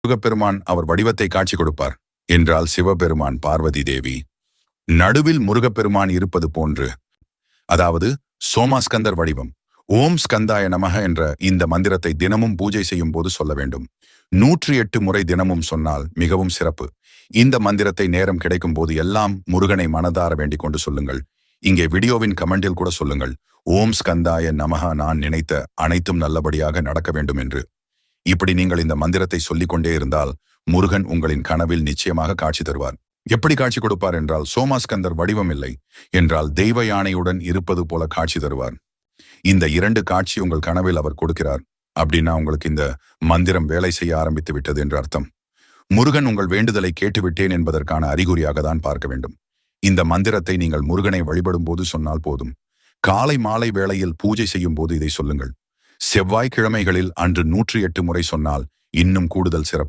முருகப்பெருமான் அவர் வடிவத்தை காட்சி கொடுப்பார் என்றால் சிவபெருமான் பார்வதி தேவி நடுவில் முருகப்பெருமான் இருப்பது போன்று, அதாவது சோமாஸ்கந்தர் வடிவம். ஓம் ஸ்கந்தாய நமக என்ற இந்த மந்திரத்தை தினமும் பூஜை செய்யும் போது சொல்ல வேண்டும். 108 முறை தினமும் சொன்னால் மிகவும் சிறப்பு. இந்த மந்திரத்தை நேரம் கிடைக்கும் போது எல்லாம் முருகனை மனதார வேண்டிக் கொண்டு சொல்லுங்கள். இங்கே வீடியோவின் கமெண்டில் கூட சொல்லுங்கள், ஓம் ஸ்கந்தாய நமக, நான் நினைத்த அனைத்தும் நல்லபடியாக நடக்க வேண்டும் என்று. இப்படி நீங்கள் இந்த மந்திரத்தை சொல்லிக்கொண்டே இருந்தால் முருகன் உங்களின் கனவில் நிச்சயமாக காட்சி தருவார். எப்படி காட்சி கொடுப்பார் என்றால், சோமாஸ்கந்தர் வடிவம் இல்லை என்றால் தெய்வ யானையுடன் இருப்பது போல காட்சி தருவார். இந்த 2 காட்சி உங்கள் கனவில் அவர் கொடுக்கிறார் அப்படின்னா உங்களுக்கு இந்த மந்திரம் வேலை செய்ய ஆரம்பித்து விட்டது என்று அர்த்தம். முருகன் உங்கள் வேண்டுதலை கேட்டுவிட்டேன் என்பதற்கான அறிகுறியாக தான் பார்க்க வேண்டும். இந்த மந்திரத்தை நீங்கள் முருகனை வழிபடும் போது சொன்னால் போதும். காலை மாலை வேளையில் பூஜை செய்யும் போது இதை சொல்லுங்கள். செவ்வாய்க்கிழமைகளில் அன்று 108 முறை சொன்னால் இன்னும் கூடுதல் சிறப்பு.